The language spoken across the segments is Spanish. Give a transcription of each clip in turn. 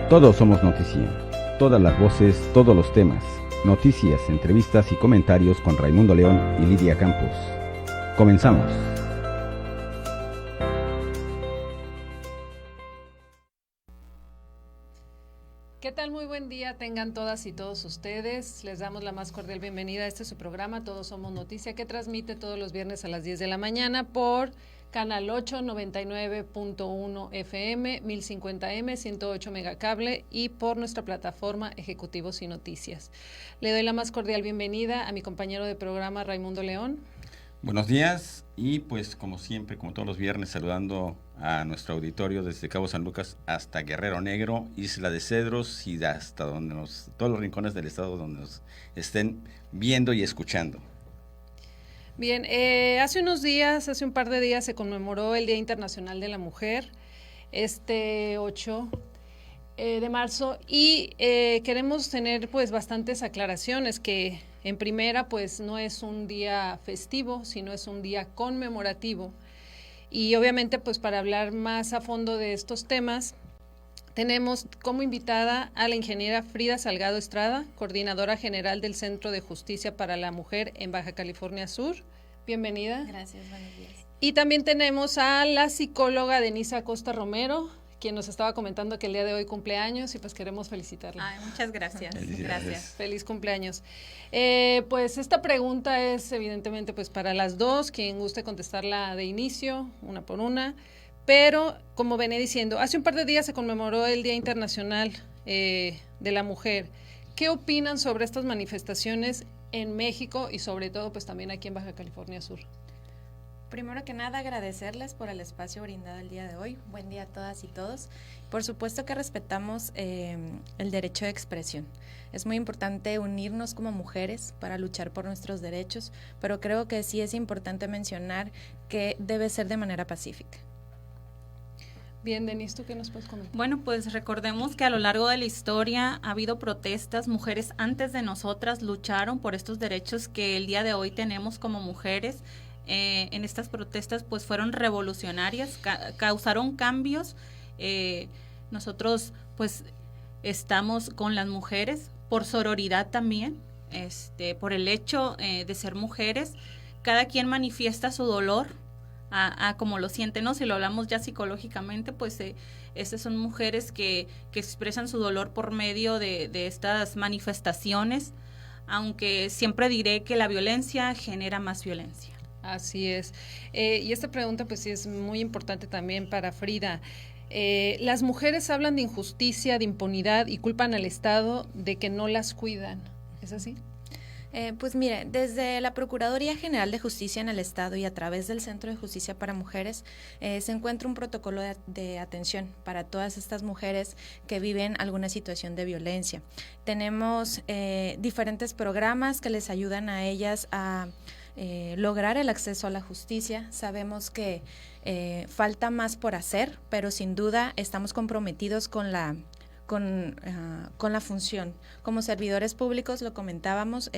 Todos somos noticia. Todas las voces, todos los temas. Noticias, entrevistas y comentarios con Raimundo León y Lidia Campos. Comenzamos. ¿Qué tal? Muy buen día tengan todas y todos ustedes. Les damos la más cordial bienvenida a este su programa Todos Somos Noticia, que transmite todos los viernes a las 10 de la mañana por Canal 8, 99.1 FM, 1050M, 108 megacable y por nuestra plataforma Ejecutivos y Noticias. Le doy la más cordial bienvenida a mi compañero de programa Raimundo León. Buenos días y pues como siempre, como todos los viernes, saludando a nuestro auditorio desde Cabo San Lucas hasta Guerrero Negro, Isla de Cedros y hasta todos los rincones del estado donde nos estén viendo y escuchando. Bien, hace un par de días se conmemoró el Día Internacional de la Mujer, este 8 de marzo, y queremos tener pues bastantes aclaraciones que en primera pues no es un día festivo, sino es un día conmemorativo. Y obviamente pues para hablar más a fondo de estos temas tenemos como invitada a la ingeniera Frida Salgado Estrada, coordinadora general del Centro de Justicia para la Mujer en Baja California Sur. Bienvenida. Gracias, buenos días. Y también tenemos a la psicóloga Denise Acosta Romero, quien nos estaba comentando que el día de hoy cumpleaños y pues queremos felicitarla. Ay, muchas gracias. Gracias. Feliz cumpleaños. Pues esta pregunta es evidentemente pues para las dos, quien guste contestarla de inicio, una por una. Pero, como venía diciendo, hace un par de días se conmemoró el Día Internacional de la Mujer. ¿Qué opinan sobre estas manifestaciones en México y sobre todo pues también aquí en Baja California Sur? Primero que nada, agradecerles por el espacio brindado el día de hoy. Buen día a todas y todos. Por supuesto que respetamos el derecho de expresión. Es muy importante unirnos como mujeres para luchar por nuestros derechos, pero creo que sí es importante mencionar que debe ser de manera pacífica. Bien, Denise, ¿tú qué nos puedes comentar? Bueno, pues recordemos que a lo largo de la historia ha habido protestas, mujeres antes de nosotras lucharon por estos derechos que el día de hoy tenemos como mujeres. En estas protestas pues fueron revolucionarias, causaron cambios. Nosotros pues estamos con las mujeres por sororidad también, por el hecho de ser mujeres. Cada quien manifiesta su dolor a como lo siente, ¿no? Si lo hablamos ya psicológicamente, pues estas son mujeres que expresan su dolor por medio de estas manifestaciones, aunque siempre diré que la violencia genera más violencia. Así es. Y esta pregunta pues sí es muy importante también para Frida. Las mujeres hablan de injusticia, de impunidad y culpan al Estado de que no las cuidan. ¿Es así? Pues mire, desde la Procuraduría General de Justicia en el Estado y a través del Centro de Justicia para Mujeres se encuentra un protocolo de atención para todas estas mujeres que viven alguna situación de violencia. Tenemos diferentes programas que les ayudan a ellas a lograr el acceso a la justicia. Sabemos que falta más por hacer, pero sin duda estamos comprometidos con la función. Como servidores públicos, lo comentábamos,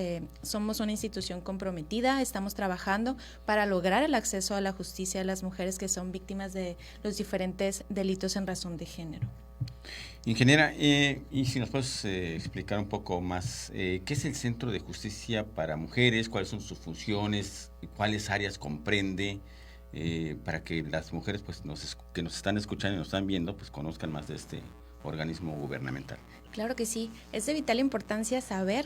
somos una institución comprometida, estamos trabajando para lograr el acceso a la justicia de las mujeres que son víctimas de los diferentes delitos en razón de género. Ingeniera, y si nos puedes explicar un poco más, ¿qué es el Centro de Justicia para Mujeres? ¿Cuáles son sus funciones? ¿Cuáles áreas comprende? Para que las mujeres pues que nos están escuchando y nos están viendo pues conozcan más de este organismo gubernamental. Claro que sí, es de vital importancia saber,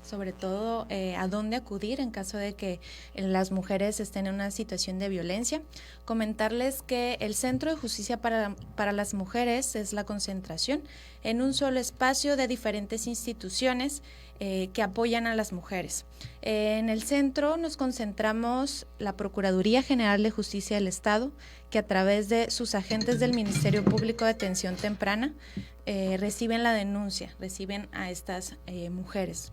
sobre todo a dónde acudir en caso de que las mujeres estén en una situación de violencia. Comentarles que el Centro de Justicia para las Mujeres es la concentración en un solo espacio de diferentes instituciones que apoyan a las mujeres. En el centro nos concentramos la Procuraduría General de Justicia del Estado, que a través de sus agentes del Ministerio Público de Atención Temprana reciben la denuncia, reciben a estas mujeres.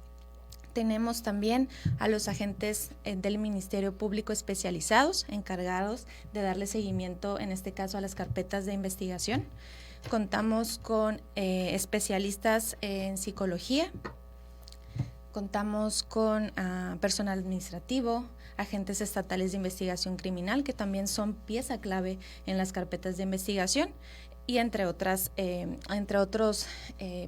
Tenemos también a los agentes del Ministerio Público especializados, encargados de darle seguimiento, en este caso, a las carpetas de investigación. Contamos con especialistas en psicología, contamos con personal administrativo, agentes estatales de investigación criminal, que también son pieza clave en las carpetas de investigación, y entre otros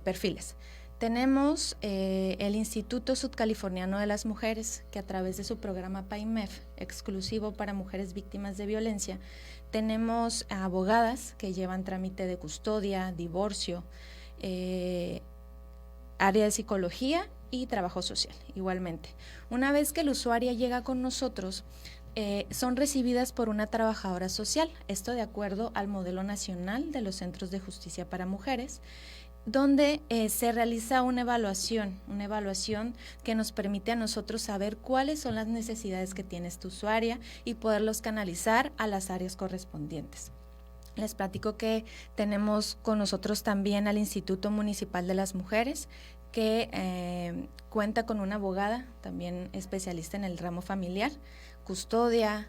perfiles. Tenemos el Instituto Sudcaliforniano de las Mujeres, que a través de su programa PAIMEF, exclusivo para mujeres víctimas de violencia, tenemos abogadas que llevan trámite de custodia, divorcio, área de psicología y trabajo social, igualmente. Una vez que el usuario llega con nosotros, son recibidas por una trabajadora social, esto de acuerdo al modelo nacional de los Centros de Justicia para Mujeres, donde se realiza una evaluación que nos permite a nosotros saber cuáles son las necesidades que tiene esta usuaria y poderlos canalizar a las áreas correspondientes. Les platico que tenemos con nosotros también al Instituto Municipal de las Mujeres, que cuenta con una abogada, también especialista en el ramo familiar, custodia,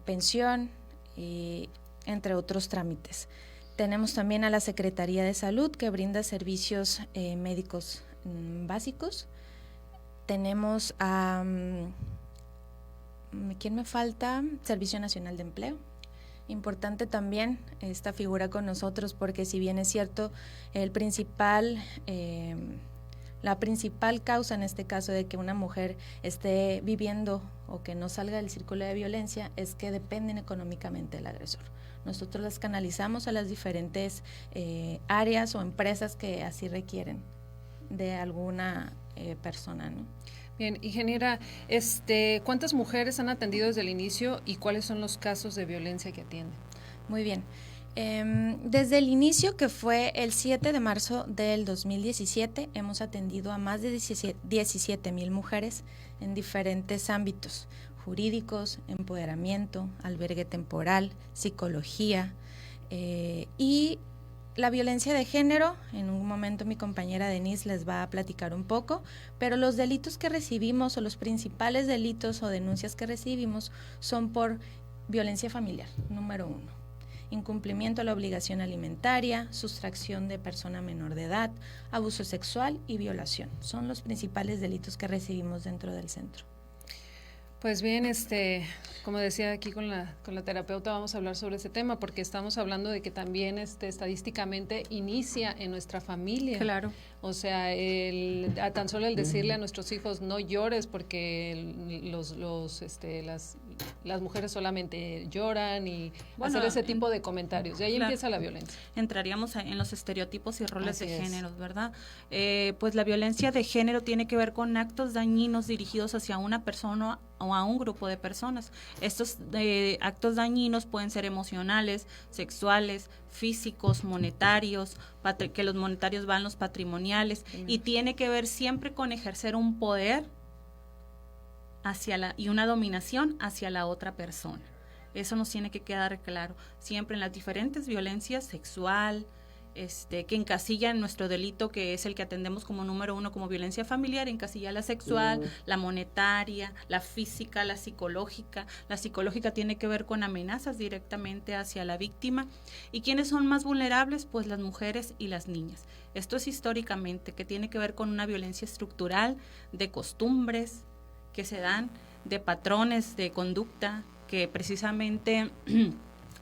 pensión, entre otros trámites. Tenemos también a la Secretaría de Salud, que brinda servicios médicos básicos. Tenemos a, ¿quién me falta? Servicio Nacional de Empleo. Importante también esta figura con nosotros, porque si bien es cierto, la principal causa en este caso de que una mujer esté viviendo o que no salga del círculo de violencia es que dependen económicamente del agresor. Nosotros las canalizamos a las diferentes áreas o empresas que así requieren de alguna persona, ¿no? Bien, ingeniera, ¿cuántas mujeres han atendido desde el inicio y cuáles son los casos de violencia que atienden? Muy bien. Desde el inicio, que fue el 7 de marzo del 2017, hemos atendido a más de 17,000 mujeres en diferentes ámbitos: jurídicos, empoderamiento, albergue temporal, psicología y la violencia de género. En un momento mi compañera Denise les va a platicar un poco, pero los delitos que recibimos o los principales delitos o denuncias que recibimos son por violencia familiar, número 1. Incumplimiento a la obligación alimentaria, sustracción de persona menor de edad, abuso sexual y violación. Son los principales delitos que recibimos dentro del centro. Pues bien, como decía aquí con la terapeuta, vamos a hablar sobre ese tema porque estamos hablando de que también estadísticamente inicia en nuestra familia. Claro. O sea, tan solo el decirle a nuestros hijos no llores porque las mujeres solamente lloran y hacer ese tipo de comentarios. Y ahí empieza la violencia. Entraríamos en los estereotipos y roles Así de es. género, ¿verdad? Pues la violencia de género tiene que ver con actos dañinos dirigidos hacia una persona o a un grupo de personas. Estos actos dañinos pueden ser emocionales, sexuales, físicos, monetarios, que los monetarios van los patrimoniales, y tiene que ver siempre con ejercer un poder y una dominación hacia la otra persona. Eso nos tiene que quedar claro siempre en las diferentes violencias: sexual, que encasilla en nuestro delito, que es el que atendemos como número 1 como violencia familiar, encasilla la sexual, la monetaria, la física, la psicológica. La psicológica tiene que ver con amenazas directamente hacia la víctima. ¿Y quiénes son más vulnerables? Pues las mujeres y las niñas. Esto es históricamente, que tiene que ver con una violencia estructural de costumbres que se dan, de patrones de conducta, que precisamente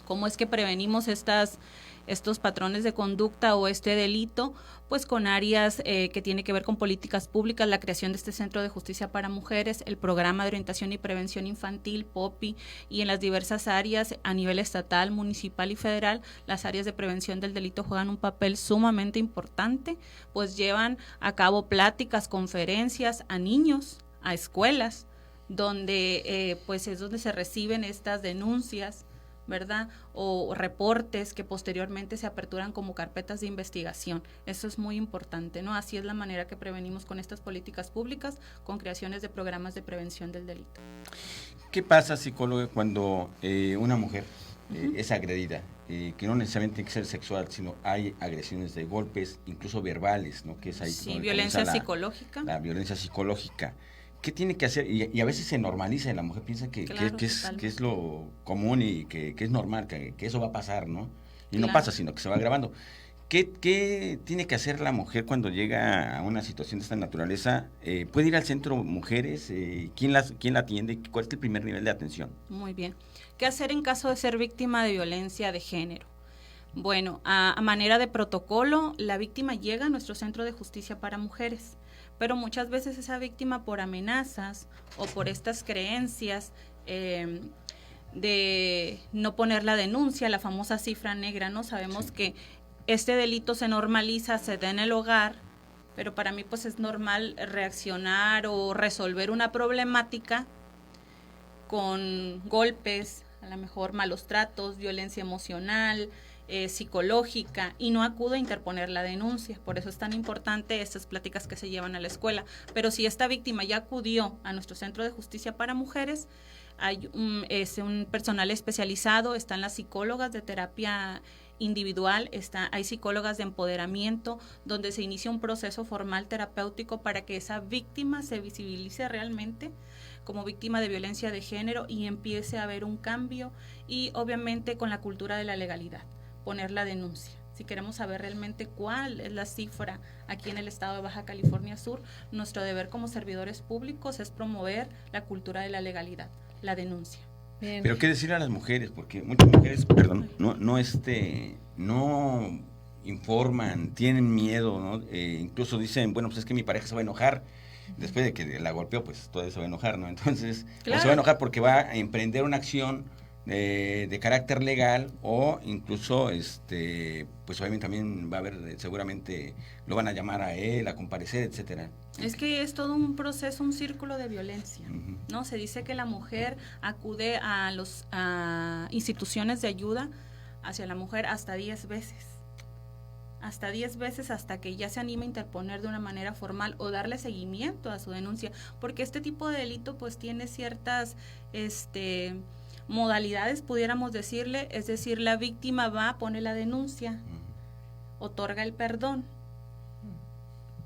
cómo es que prevenimos estos patrones de conducta o este delito, pues con áreas que tiene que ver con políticas públicas, la creación de este Centro de Justicia para Mujeres, el Programa de Orientación y Prevención Infantil, POPI, y en las diversas áreas a nivel estatal, municipal y federal. Las áreas de prevención del delito juegan un papel sumamente importante, pues llevan a cabo pláticas, conferencias a niños, a escuelas, donde pues es donde se reciben estas denuncias, ¿verdad? O reportes que posteriormente se aperturan como carpetas de investigación. Eso es muy importante, ¿no? Así es la manera que prevenimos con estas políticas públicas, con creaciones de programas de prevención del delito. ¿Qué pasa, psicóloga, cuando una mujer es agredida? Que no necesariamente tiene que ser sexual, sino hay agresiones de golpes, incluso verbales, ¿no? Que es ahí sí, violencia psicológica. La violencia psicológica. ¿Qué tiene que hacer? Y a veces se normaliza y la mujer piensa que es lo común y que es normal, que eso va a pasar, ¿no? Y no pasa, sino que se va agravando. ¿Qué tiene que hacer la mujer cuando llega a una situación de esta naturaleza? ¿Puede ir al centro mujeres? ¿Quién la atiende? ¿Cuál es el primer nivel de atención? Muy bien. ¿Qué hacer en caso de ser víctima de violencia de género? Bueno, a manera de protocolo, la víctima llega a nuestro centro de justicia para mujeres, pero muchas veces esa víctima, por amenazas o por estas creencias de no poner la denuncia, la famosa cifra negra, ¿no? Sabemos que este delito se normaliza, se da en el hogar, pero para mí pues es normal reaccionar o resolver una problemática con golpes, a lo mejor malos tratos, violencia emocional, psicológica, y no acudo a interponer la denuncia. Por eso es tan importante estas pláticas que se llevan a la escuela. Pero si esta víctima ya acudió a nuestro centro de justicia para mujeres, hay un personal especializado, están las psicólogas de terapia individual, hay psicólogas de empoderamiento, donde se inicia un proceso formal terapéutico para que esa víctima se visibilice realmente como víctima de violencia de género y empiece a haber un cambio, y obviamente con la cultura de la legalidad, poner la denuncia. Si queremos saber realmente cuál es la cifra aquí en el estado de Baja California Sur, nuestro deber como servidores públicos es promover la cultura de la legalidad, la denuncia. Bien. Pero qué decir a las mujeres, porque muchas mujeres, perdón, no informan, tienen miedo, ¿no? Incluso dicen, bueno, pues es que mi pareja se va a enojar. Después de que la golpeó, pues todavía se va a enojar, ¿no? Entonces, claro, o se va a enojar porque va a emprender una acción de carácter legal, o incluso, pues obviamente también va a haber, seguramente lo van a llamar a él, a comparecer, etcétera. Es que es todo un proceso, un círculo de violencia, ¿no? Se dice que la mujer acude a instituciones de ayuda hacia la mujer hasta 10 veces. Hasta 10 veces, hasta que ya se anima a interponer de una manera formal o darle seguimiento a su denuncia, porque este tipo de delito pues tiene ciertas modalidades, pudiéramos decirle, es decir, la víctima va, pone la denuncia, otorga el perdón,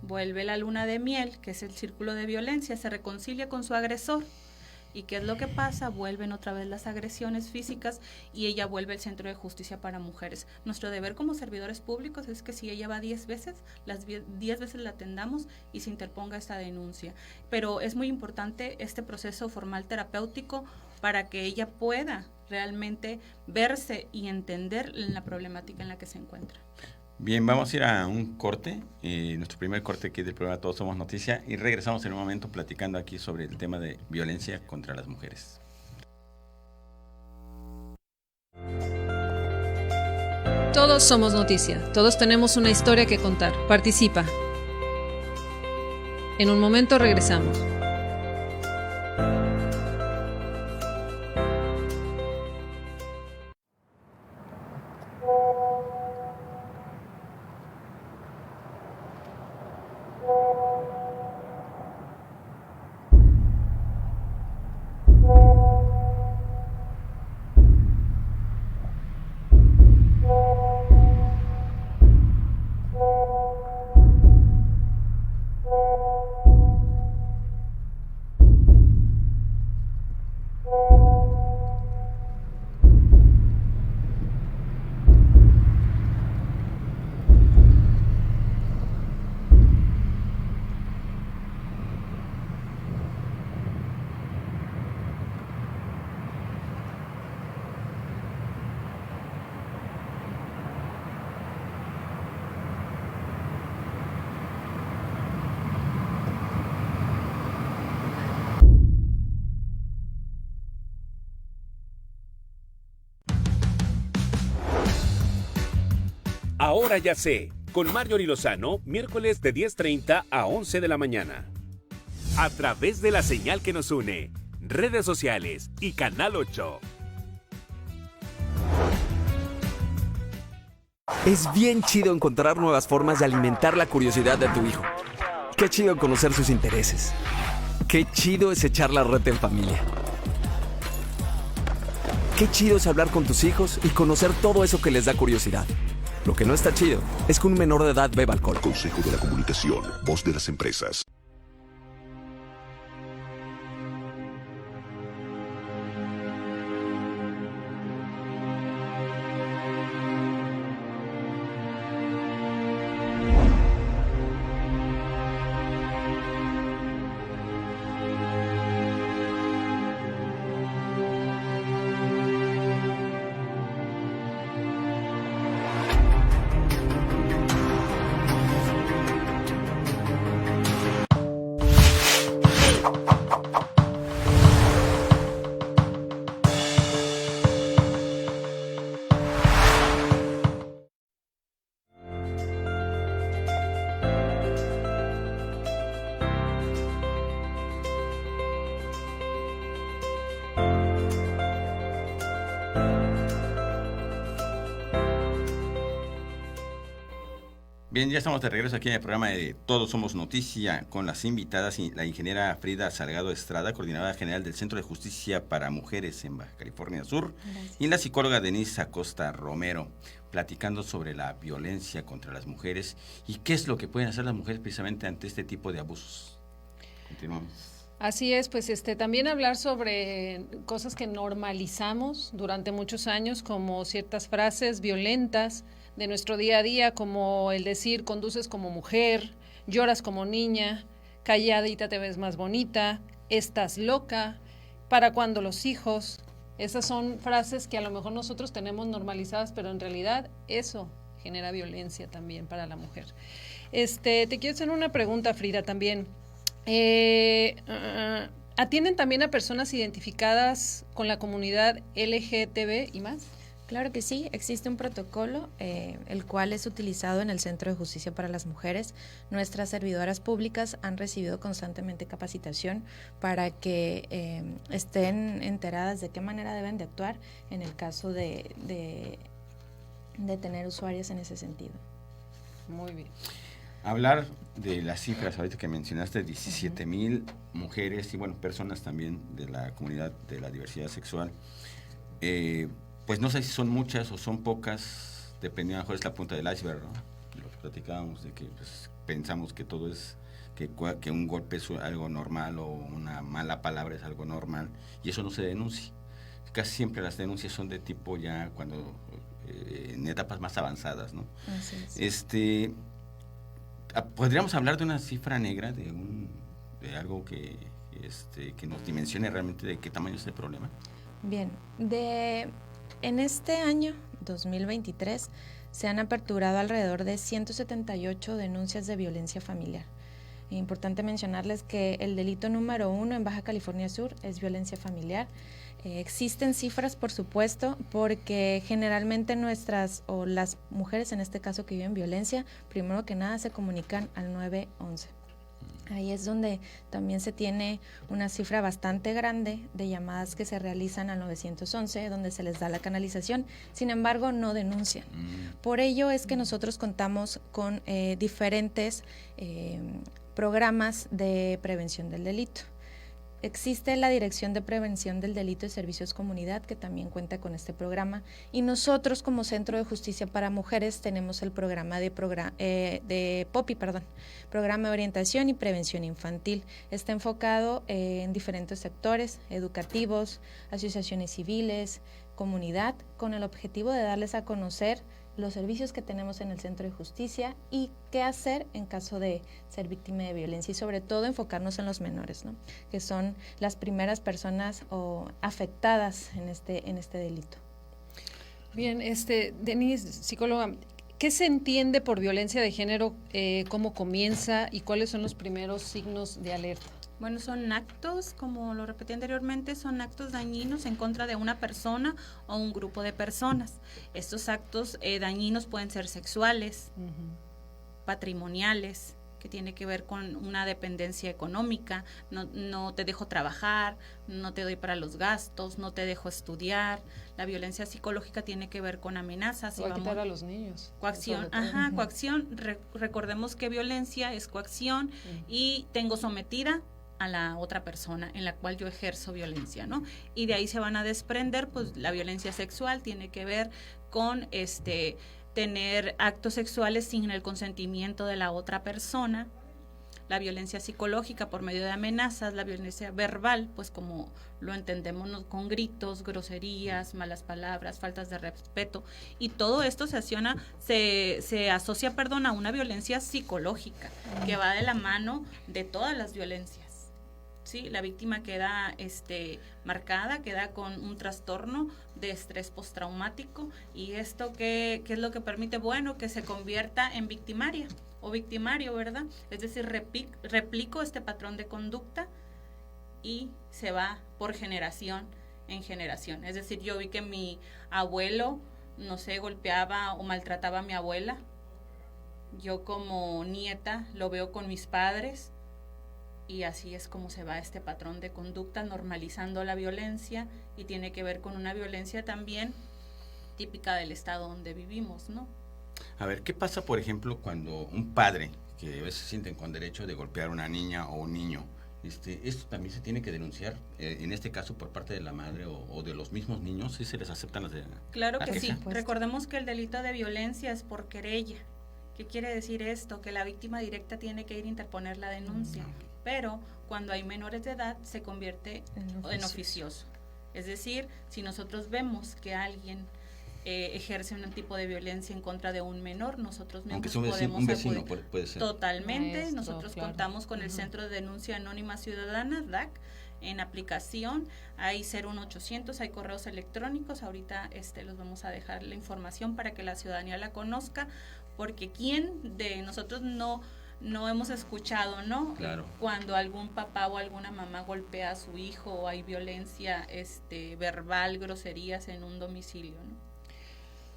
vuelve la luna de miel, que es el círculo de violencia, se reconcilia con su agresor. ¿Y qué es lo que pasa? Vuelven otra vez las agresiones físicas y ella vuelve al Centro de Justicia para Mujeres. Nuestro deber como servidores públicos es que si ella va 10 veces, las 10 veces la atendamos y se interponga esta denuncia. Pero es muy importante este proceso formal terapéutico para que ella pueda realmente verse y entender la problemática en la que se encuentra. Bien, vamos a ir a un corte, nuestro primer corte aquí del programa Todos Somos Noticia, y regresamos en un momento platicando aquí sobre el tema de violencia contra las mujeres. Todos somos noticia, todos tenemos una historia que contar. Participa. En un momento regresamos. Ahora ya sé, con Marjorie Lozano, miércoles de 10:30 a 11 de la mañana. A través de la señal que nos une, redes sociales y Canal 8. Es bien chido encontrar nuevas formas de alimentar la curiosidad de tu hijo. Qué chido conocer sus intereses. Qué chido es echar la reta en familia. Qué chido es hablar con tus hijos y conocer todo eso que les da curiosidad. Lo que no está chido es que un menor de edad beba alcohol. Consejo de la Comunicación, voz de las empresas. Bien, ya estamos de regreso aquí en el programa de Todos Somos Noticia con las invitadas, la ingeniera Frida Salgado Estrada, coordinadora general del Centro de Justicia para Mujeres en Baja California Sur, Gracias. y la psicóloga Denise Acosta Romero, platicando sobre la violencia contra las mujeres y qué es lo que pueden hacer las mujeres precisamente ante este tipo de abusos. Continuamos. Así es, pues también hablar sobre cosas que normalizamos durante muchos años, como ciertas frases violentas de nuestro día a día, como el decir conduces como mujer, lloras como niña, calladita te ves más bonita, estás loca, ¿para cuándo los hijos? Esas son frases que a lo mejor nosotros tenemos normalizadas, pero en realidad eso genera violencia también para la mujer. Te quiero hacer una pregunta, Frida, también. ¿Atienden también a personas identificadas con la comunidad LGTB y más? Claro que sí, existe un protocolo, el cual es utilizado en el Centro de Justicia para las Mujeres. Nuestras servidoras públicas han recibido constantemente capacitación para que estén enteradas de qué manera deben de actuar en el caso de tener usuarias en ese sentido. Muy bien. Hablar de las cifras, ahorita que mencionaste, 17,000 mujeres y bueno, personas también de la comunidad de la diversidad sexual, pues no sé si son muchas o son pocas, dependiendo, a lo mejor es la punta del iceberg, ¿no? Lo que platicábamos de que pues, pensamos que todo es, que un golpe es algo normal o una mala palabra es algo normal y eso no se denuncia. Casi siempre las denuncias son de tipo ya cuando, en etapas más avanzadas, ¿no? Así es. ¿Podríamos hablar de una cifra negra, de algo que nos dimensione realmente de qué tamaño es el problema? Bien, en este año 2023 se han aperturado alrededor de 178 denuncias de violencia familiar. Es importante mencionarles que el delito número 1 en Baja California Sur es violencia familiar. Existen cifras, por supuesto, porque generalmente las mujeres en este caso que viven violencia, primero que nada se comunican al 911. Ahí es donde también se tiene una cifra bastante grande de llamadas que se realizan al 911, donde se les da la canalización, sin embargo no denuncian. Por ello es que nosotros contamos con diferentes programas de prevención del delito. Existe la Dirección de Prevención del Delito y Servicios Comunidad, que también cuenta con este programa, y nosotros como Centro de Justicia para Mujeres tenemos el programa de POPI, Programa de Orientación y Prevención Infantil. Está enfocado en diferentes sectores, educativos, asociaciones civiles, comunidad, con el objetivo de darles a conocer los servicios que tenemos en el Centro de Justicia y qué hacer en caso de ser víctima de violencia y sobre todo enfocarnos en los menores, ¿no? Que son las primeras personas afectadas en este delito. Bien, Denise, psicóloga, ¿qué se entiende por violencia de género? ¿Cómo comienza y cuáles son los primeros signos de alerta? Bueno, son actos, como lo repetí anteriormente, son actos dañinos en contra de una persona o un grupo de personas. Estos actos dañinos pueden ser sexuales, patrimoniales, que tiene que ver con una dependencia económica, no te dejo trabajar, no te doy para los gastos, no te dejo estudiar. La violencia psicológica tiene que ver con amenazas. Va a quitar a los niños. Coacción, coacción. Recordemos que violencia es coacción y tengo sometida a la otra persona en la cual yo ejerzo violencia, ¿no? Y de ahí se van a desprender, pues la violencia sexual tiene que ver con tener actos sexuales sin el consentimiento de la otra persona. La violencia psicológica por medio de amenazas, la violencia verbal, pues como lo entendemos, ¿no? Con gritos, groserías, malas palabras, faltas de respeto, y todo esto se asocia a una violencia psicológica que va de la mano de todas las violencias. Sí, la víctima queda marcada, queda con un trastorno de estrés postraumático, y esto ¿qué es lo que permite? Bueno, que se convierta en victimaria o victimario, ¿verdad? Es decir, replico este patrón de conducta y se va por generación en generación. Es decir, yo vi que mi abuelo, no sé, golpeaba o maltrataba a mi abuela. Yo como nieta lo veo con mis padres. Y así es como se va este patrón de conducta, normalizando la violencia, y tiene que ver con una violencia también típica del estado donde vivimos, ¿no? A ver, ¿qué pasa, por ejemplo, cuando un padre, que a veces se sienten con derecho de golpear a una niña o un niño, esto también se tiene que denunciar, en este caso por parte de la madre o de los mismos niños, si se les aceptan las Claro la que queja? sí. Recordemos que el delito de violencia es por querella. ¿Qué quiere decir esto? Que la víctima directa tiene que ir a interponer la denuncia, pero cuando hay menores de edad se convierte en oficioso. Es decir, si nosotros vemos que alguien ejerce un tipo de violencia en contra de un menor, nosotros mismos podemos un vecino acudir. puede ser. Totalmente, Maestro, nosotros claro. contamos con el Centro de Denuncia Anónima Ciudadana, DAC, en aplicación, hay 01800, hay correos electrónicos, ahorita los vamos a dejar la información para que la ciudadanía la conozca, porque quién de nosotros no hemos escuchado, ¿no? Claro. Cuando algún papá o alguna mamá golpea a su hijo o hay violencia verbal, groserías en un domicilio, ¿no?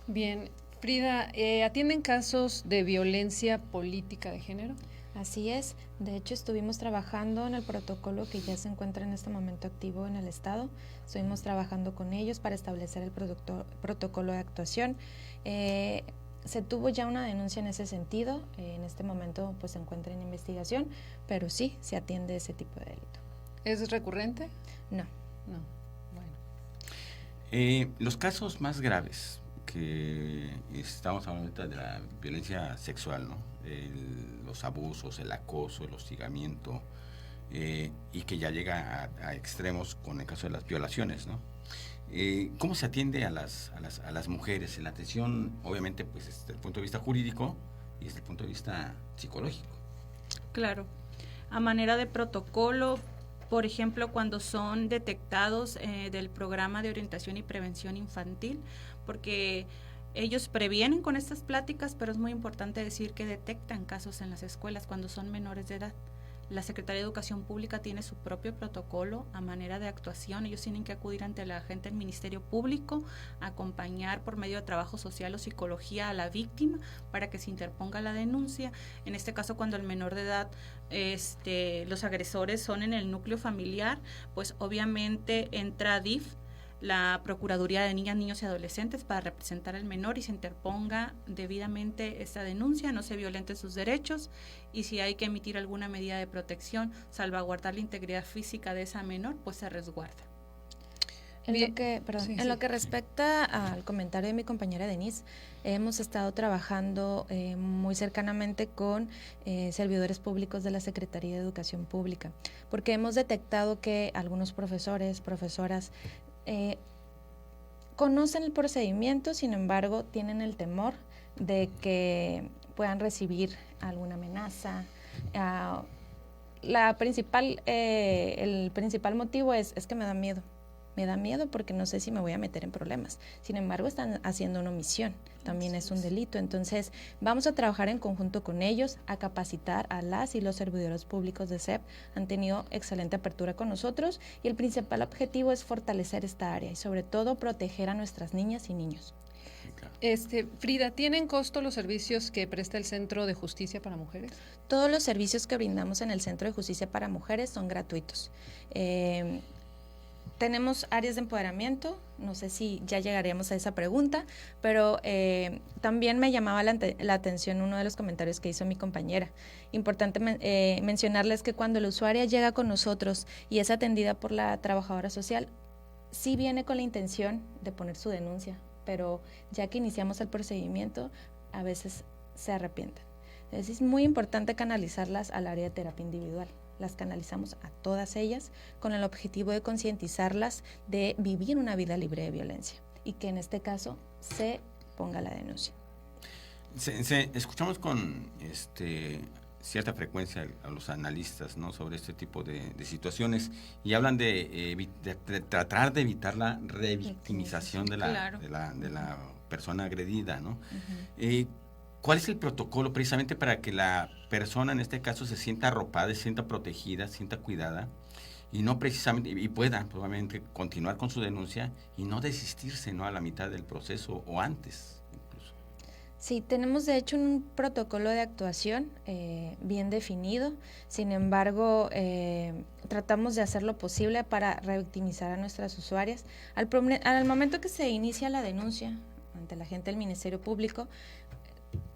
Bien, Frida, ¿atienden casos de violencia política de género? Así es, de hecho estuvimos trabajando en el protocolo que ya se encuentra en este momento activo en el Estado, estuvimos trabajando con ellos para establecer el protocolo de actuación. Se tuvo ya una denuncia en ese sentido, en este momento pues se encuentra en investigación, pero sí, se atiende ese tipo de delito. ¿Es recurrente? No. No, bueno. Los casos más graves que estamos hablando ahorita de la violencia sexual, ¿no? Los abusos, el acoso, el hostigamiento, y que ya llega a extremos con el caso de las violaciones, ¿no? ¿Cómo se atiende a las mujeres? La atención, obviamente, pues desde el punto de vista jurídico y desde el punto de vista psicológico. Claro, a manera de protocolo, por ejemplo, cuando son detectados del programa de orientación y prevención infantil, porque ellos previenen con estas pláticas, pero es muy importante decir que detectan casos en las escuelas cuando son menores de edad. La Secretaría de Educación Pública tiene su propio protocolo a manera de actuación. Ellos tienen que acudir ante la agente del Ministerio Público, acompañar por medio de trabajo social o psicología a la víctima para que se interponga la denuncia. En este caso, cuando el menor de edad, los agresores son en el núcleo familiar, pues obviamente entra DIF, la Procuraduría de Niñas, Niños y Adolescentes, para representar al menor y se interponga debidamente esta denuncia, no se violenten sus derechos, y si hay que emitir alguna medida de protección, salvaguardar la integridad física de esa menor, pues se resguarda. En lo que respecta al comentario de mi compañera Denise, hemos estado trabajando muy cercanamente con servidores públicos de la Secretaría de Educación Pública, porque hemos detectado que algunos profesores, profesoras, conocen el procedimiento, sin embargo, tienen el temor de que puedan recibir alguna amenaza. El principal motivo es que me da miedo. Me da miedo porque no sé si me voy a meter en problemas. Sin embargo, están haciendo una omisión. También es un delito. Entonces, vamos a trabajar en conjunto con ellos, a capacitar a las y los servidores públicos de SEP. Han tenido excelente apertura con nosotros y el principal objetivo es fortalecer esta área y sobre todo proteger a nuestras niñas y niños. Frida, ¿tienen costo los servicios que presta el Centro de Justicia para Mujeres? Todos los servicios que brindamos en el Centro de Justicia para Mujeres son gratuitos. Tenemos áreas de empoderamiento, no sé si ya llegaremos a esa pregunta, pero también me llamaba la atención uno de los comentarios que hizo mi compañera. Importante mencionarles que cuando la usuaria llega con nosotros y es atendida por la trabajadora social, sí viene con la intención de poner su denuncia, pero ya que iniciamos el procedimiento, a veces se arrepienten. Es muy importante canalizarlas al área de terapia individual. Las canalizamos a todas ellas con el objetivo de concientizarlas de vivir una vida libre de violencia y que en este caso se ponga la denuncia. Escuchamos con cierta frecuencia a los analistas, ¿no?, sobre este tipo de situaciones y hablan de tratar de evitar la revictimización de la persona agredida, ¿no? Uh-huh. ¿Cuál es el protocolo precisamente para que la persona en este caso se sienta arropada, se sienta protegida, se sienta cuidada y no precisamente y pueda probablemente continuar con su denuncia y no desistirse, ¿no?, a la mitad del proceso o antes incluso? Sí, tenemos de hecho un protocolo de actuación bien definido, sin embargo tratamos de hacer lo posible para revictimizar a nuestras usuarias. Al momento que se inicia la denuncia ante la agente del Ministerio Público,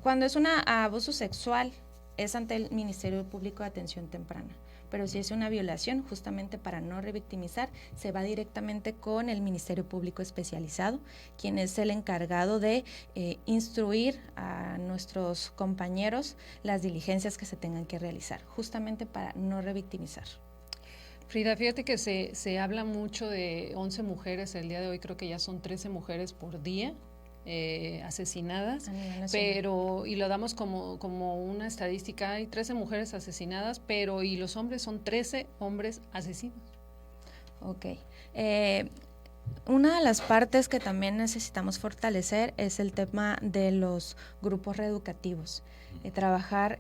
Cuando es un abuso sexual, es ante el Ministerio Público de Atención Temprana. Pero si es una violación, justamente para no revictimizar, se va directamente con el Ministerio Público Especializado, quien es el encargado de instruir a nuestros compañeros las diligencias que se tengan que realizar, justamente para no revictimizar. Frida, fíjate que se habla mucho de 11 mujeres, el día de hoy creo que ya son 13 mujeres por día asesinadas, pero, y lo damos como una estadística, hay 13 mujeres asesinadas, pero y los hombres son 13 hombres asesinos. Ok. Una de las partes que también necesitamos fortalecer es el tema de los grupos reeducativos, trabajar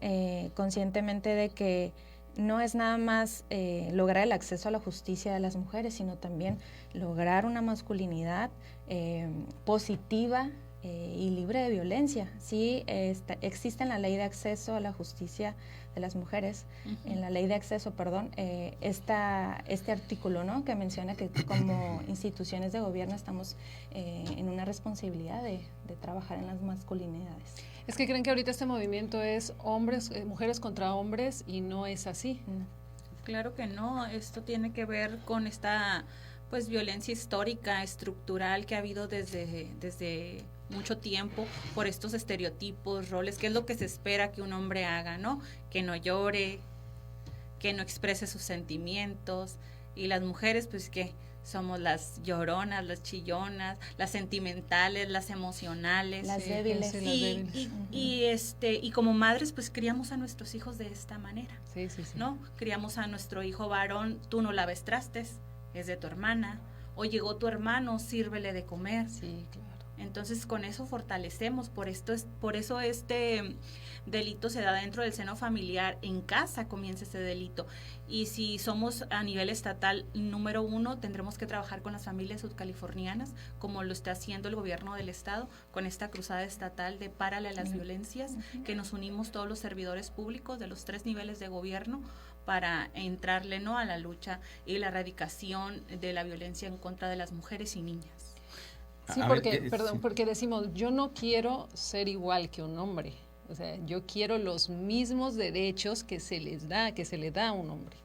conscientemente de que no es nada más lograr el acceso a la justicia de las mujeres, sino también lograr una masculinidad positiva y libre de violencia. Sí, existe en la ley de acceso a la justicia de las mujeres, en la ley de acceso, este artículo, ¿no?, que menciona que como instituciones de gobierno estamos en una responsabilidad de trabajar en las masculinidades. Es que creen que ahorita este movimiento es mujeres contra hombres, y no es así. No. Claro que no, esto tiene que ver con esta violencia histórica, estructural que ha habido desde mucho tiempo por estos estereotipos, roles, que es lo que se espera que un hombre haga, ¿no? Que no llore, que no exprese sus sentimientos, y las mujeres que somos las lloronas, las chillonas, las sentimentales, las emocionales, las débiles. Y como madres criamos a nuestros hijos de esta manera, sí. ¿no? Criamos a nuestro hijo varón, tú no laves trastes, es de tu hermana, o llegó tu hermano, sírvele de comer. Sí, claro. Entonces con eso fortalecemos, por eso este delito se da dentro del seno familiar, en casa comienza ese delito, y si somos a nivel estatal número 1, tendremos que trabajar con las familias sudcalifornianas, como lo está haciendo el gobierno del estado, con esta cruzada estatal de párale a las violencias, que nos unimos todos los servidores públicos de los 3 niveles de gobierno, para entrarle, ¿no?, a la lucha y la erradicación de la violencia en contra de las mujeres y niñas. Sí, porque decimos, yo no quiero ser igual que un hombre, o sea, yo quiero los mismos derechos que se le da a un hombre.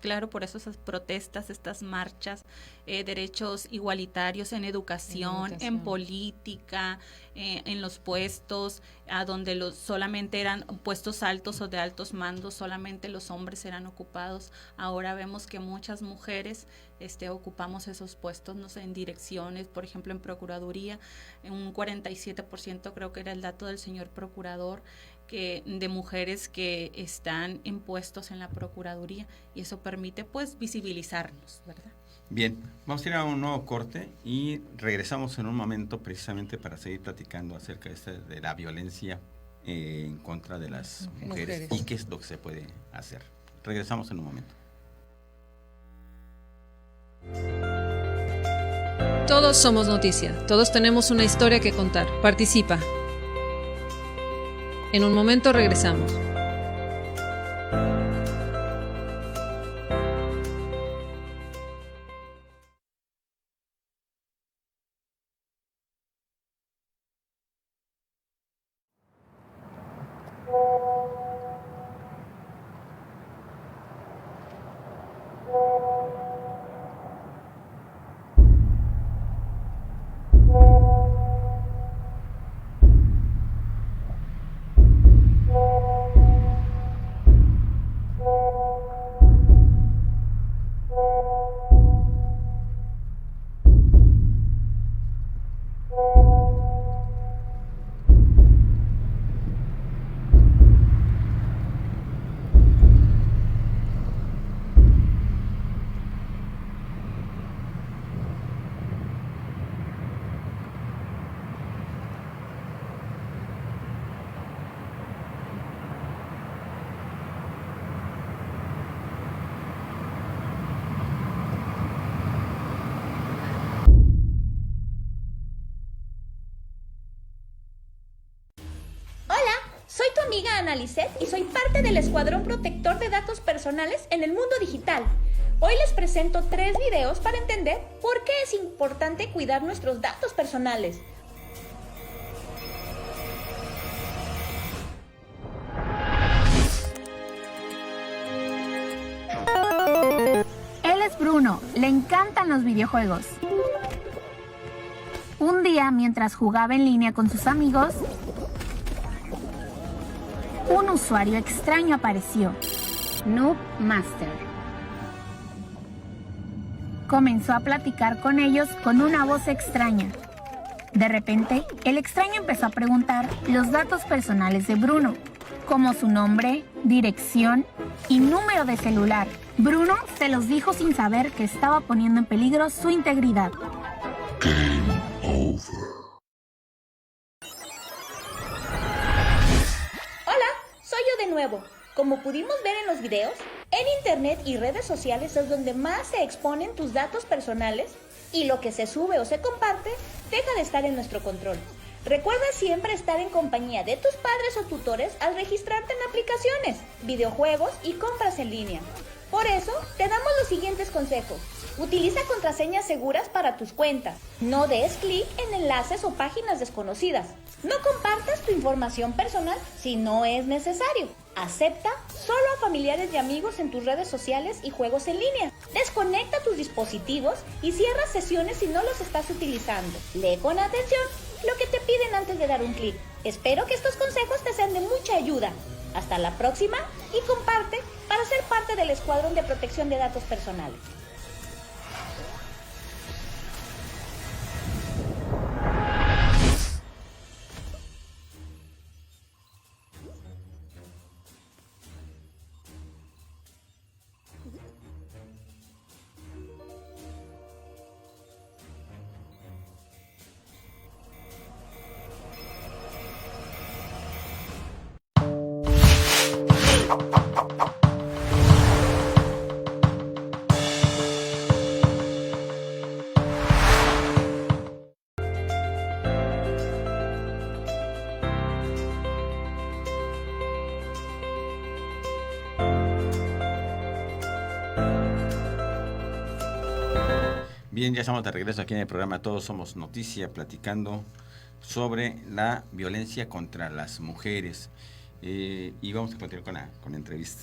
Claro, por eso esas protestas, estas marchas, derechos igualitarios en educación, en política, en los puestos, a donde solamente eran puestos altos o de altos mandos, solamente los hombres eran ocupados. Ahora vemos que muchas mujeres ocupamos esos puestos, no sé, en direcciones, por ejemplo, en Procuraduría, en un 47% creo que era el dato del señor procurador, de mujeres que están en puestos en la Procuraduría, y eso permite visibilizarnos, ¿verdad? Bien, vamos a ir a un nuevo corte y regresamos en un momento precisamente para seguir platicando acerca de la violencia en contra de las mujeres y qué es lo que se puede hacer. Regresamos en un momento. Todos somos noticia, todos tenemos una historia que contar. Participa. En un momento regresamos. Soy tu amiga Ana Lisset y soy parte del Escuadrón Protector de Datos Personales en el mundo digital. Hoy les presento 3 videos para entender por qué es importante cuidar nuestros datos personales. Le encantan los videojuegos. Un día, mientras jugaba en línea con sus amigos, un usuario extraño apareció, Noob Master. Comenzó a platicar con ellos con una voz extraña. De repente, el extraño empezó a preguntar los datos personales de Bruno, como su nombre, dirección y número de celular. Bruno se los dijo sin saber que estaba poniendo en peligro su integridad. Game over. Hola, soy yo de nuevo. Como pudimos ver en los videos, en internet y redes sociales es donde más se exponen tus datos personales y lo que se sube o se comparte deja de estar en nuestro control. Recuerda siempre estar en compañía de tus padres o tutores al registrarte en aplicaciones, videojuegos y compras en línea. Por eso, te damos los siguientes consejos. Utiliza contraseñas seguras para tus cuentas. No des clic en enlaces o páginas desconocidas. No compartas tu información personal si no es necesario. Acepta solo a familiares y amigos en tus redes sociales y juegos en línea. Desconecta tus dispositivos y cierra sesiones si no los estás utilizando. Lee con atención lo que te piden antes de dar un clic. Espero que estos consejos te sean de mucha ayuda. Hasta la próxima y comparte para ser parte del Escuadrón de Protección de Datos Personales. Bien, ya estamos de regreso aquí en el programa Todos Somos Noticia, platicando sobre la violencia contra las mujeres. Y vamos a continuar con la entrevista.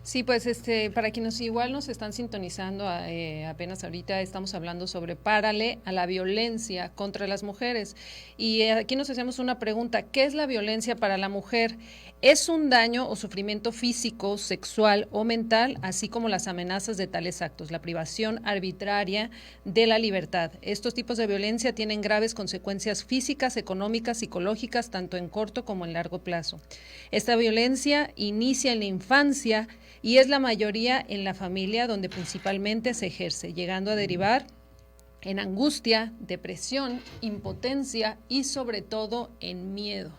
Sí, pues para quienes igual nos están sintonizando apenas ahorita, estamos hablando sobre párale a la violencia contra las mujeres. Y aquí nos hacemos una pregunta: ¿qué es la violencia para la mujer? ¿Es un daño o sufrimiento físico, sexual o mental, así como las amenazas de tales actos, la privación arbitraria de la libertad? Estos tipos de violencia tienen graves consecuencias físicas, económicas, psicológicas, tanto en corto como en largo plazo. Esta violencia inicia en la infancia y es la mayoría en la familia, donde principalmente se ejerce, llegando a derivar en angustia, depresión, impotencia y sobre todo en miedo.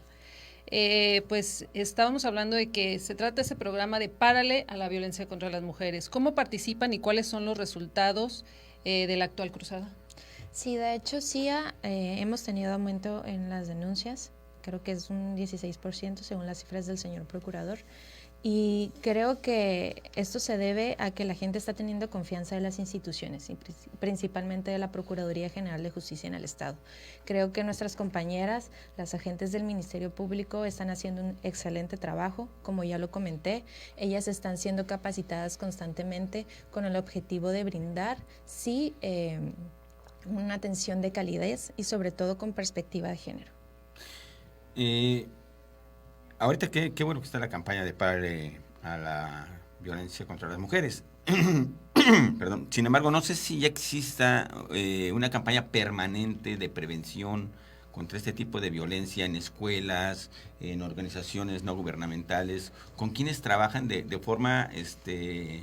Pues estábamos hablando de que se trata ese programa de Párale a la violencia contra las mujeres. ¿Cómo participan y cuáles son los resultados de la actual cruzada? Sí, de hecho sí hemos tenido aumento en las denuncias, creo que es un 16% según las cifras del señor procurador. Y creo que esto se debe a que la gente está teniendo confianza de las instituciones y principalmente de la Procuraduría General de Justicia en el Estado. Creo que nuestras compañeras, las agentes del Ministerio Público, están haciendo un excelente trabajo. Como ya lo comenté, ellas están siendo capacitadas constantemente con el objetivo de brindar, sí, una atención de calidez y sobre todo con perspectiva de género. Ahorita qué bueno que está la campaña de Párale a la violencia contra las mujeres. Perdón. Sin embargo, no sé si ya exista una campaña permanente de prevención contra este tipo de violencia en escuelas, en organizaciones no gubernamentales, con quienes trabajan de forma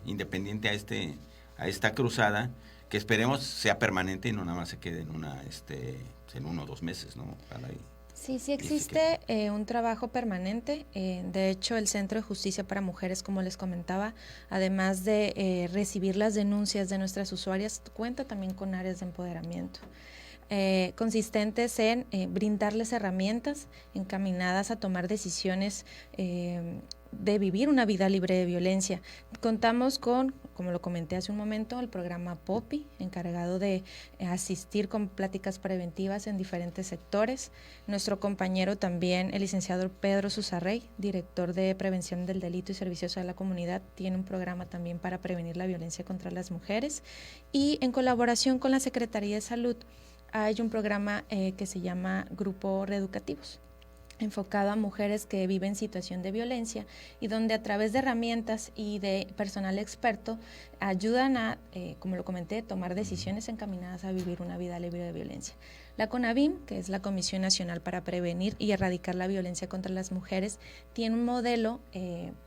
independiente a esta cruzada, que esperemos sea permanente y no nada más se quede en 1 o 2 meses, ¿no? Ojalá Sí existe un trabajo permanente. De hecho, el Centro de Justicia para Mujeres, como les comentaba, además de recibir las denuncias de nuestras usuarias, cuenta también con áreas de empoderamiento, consistentes en brindarles herramientas encaminadas a tomar decisiones de vivir una vida libre de violencia. Contamos con, como lo comenté hace un momento, el programa POPI, encargado de asistir con pláticas preventivas en diferentes sectores. Nuestro compañero también, el licenciado Pedro Susarrey, director de Prevención del Delito y Servicios a la Comunidad, tiene un programa también para prevenir la violencia contra las mujeres. Y en colaboración con la Secretaría de Salud hay un programa que se llama Grupo Reeducativos, enfocado a mujeres que viven situación de violencia y donde a través de herramientas y de personal experto ayudan a, como lo comenté, tomar decisiones encaminadas a vivir una vida libre de violencia. La CONAVIM, que es la Comisión Nacional para Prevenir y Erradicar la Violencia contra las Mujeres, tiene un modelo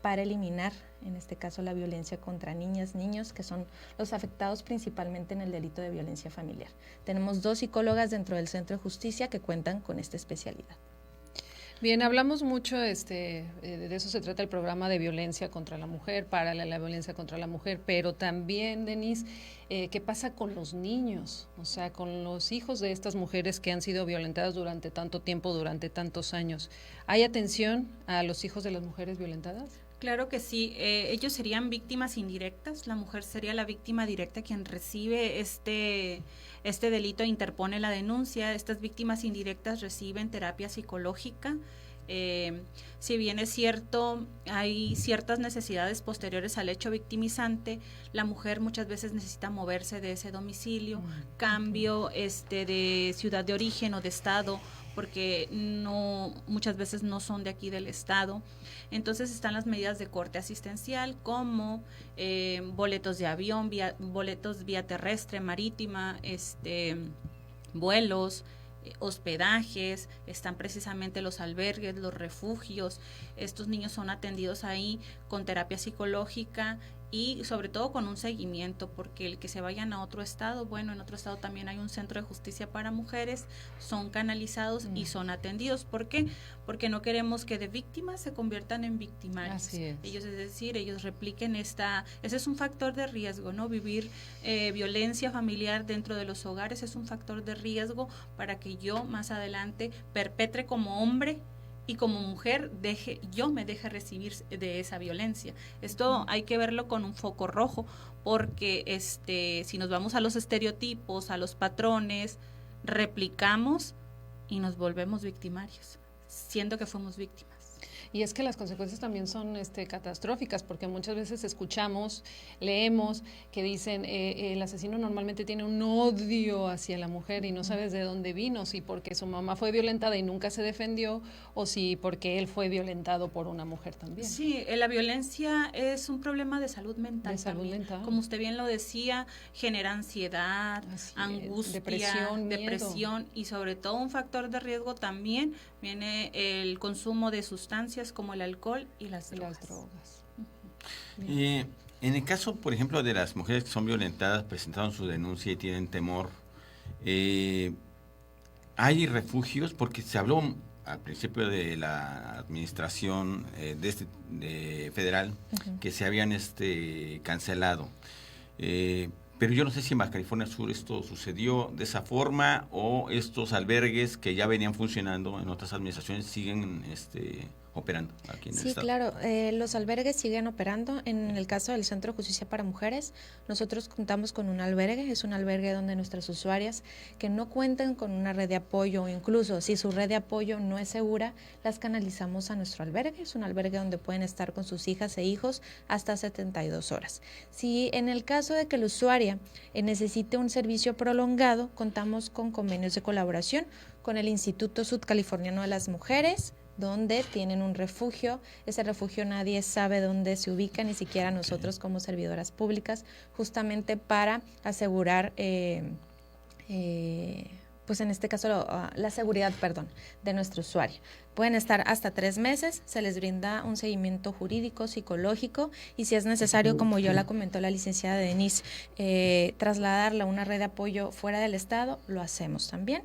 para eliminar, en este caso, la violencia contra niñas, niños, que son los afectados principalmente en el delito de violencia familiar. Tenemos 2 psicólogas dentro del Centro de Justicia que cuentan con esta especialidad. Bien, hablamos mucho, de eso se trata el programa de violencia contra la mujer, para la violencia contra la mujer, pero también, Denise, ¿qué pasa con los niños? O sea, con los hijos de estas mujeres que han sido violentadas durante tanto tiempo, durante tantos años. ¿Hay atención a los hijos de las mujeres violentadas? Claro que sí, ellos serían víctimas indirectas, la mujer sería la víctima directa quien recibe este delito e interpone la denuncia. Estas víctimas indirectas reciben terapia psicológica. Si bien es cierto, hay ciertas necesidades posteriores al hecho victimizante, la mujer muchas veces necesita moverse de ese domicilio, cambio de ciudad de origen o de estado, porque muchas veces no son de aquí del estado. Entonces están las medidas de corte asistencial como boletos de avión, boletos vía terrestre, marítima, vuelos, hospedajes, están precisamente los albergues, los refugios. Estos niños son atendidos ahí con terapia psicológica y sobre todo con un seguimiento, porque el que se vayan a otro estado, bueno, en otro estado también hay un centro de justicia para mujeres, son canalizados y son atendidos. ¿Por qué? Porque no queremos que de víctimas se conviertan en victimarios. Así es. Ellos repliquen ese es un factor de riesgo, ¿no? Vivir violencia familiar dentro de los hogares es un factor de riesgo para que yo más adelante perpetre como hombre y como mujer me deje recibir de esa violencia. Esto hay que verlo con un foco rojo, porque si nos vamos a los estereotipos, a los patrones, replicamos y nos volvemos victimarios, siendo que fuimos víctimas. Y es que las consecuencias también son catastróficas, porque muchas veces escuchamos, leemos que dicen el asesino normalmente tiene un odio hacia la mujer y no sabes de dónde vino, si porque su mamá fue violentada y nunca se defendió, o si porque él fue violentado por una mujer también. Sí, la violencia es un problema de salud mental. De salud mental. Como usted bien lo decía, genera ansiedad, angustia, depresión y sobre todo un factor de riesgo también viene el consumo de sustancias como el alcohol y las drogas. En el caso, por ejemplo, de las mujeres que son violentadas, presentaron su denuncia y tienen temor, ¿hay refugios? Porque se habló al principio de la administración federal que se habían cancelado. Pero yo no sé si en Baja California Sur esto sucedió de esa forma o estos albergues que ya venían funcionando en otras administraciones siguen operando aquí en el estado. Sí, claro, los albergues siguen operando. En el caso del Centro de Justicia para Mujeres, nosotros contamos con un albergue, es un albergue donde nuestras usuarias que no cuentan con una red de apoyo, o incluso si su red de apoyo no es segura, las canalizamos a nuestro albergue. Es un albergue donde pueden estar con sus hijas e hijos hasta 72 horas. Si en el caso de que la usuaria necesite un servicio prolongado, contamos con convenios de colaboración con el Instituto Sudcaliforniano de las Mujeres, donde tienen un refugio. Ese refugio nadie sabe dónde se ubica, ni siquiera nosotros como servidoras públicas, justamente para asegurar, pues en este caso, la seguridad, de nuestro usuario. Pueden estar hasta 3 meses, se les brinda un seguimiento jurídico, psicológico, y si es necesario, como yo la comentó la licenciada Denise, trasladarla a una red de apoyo fuera del estado, lo hacemos también.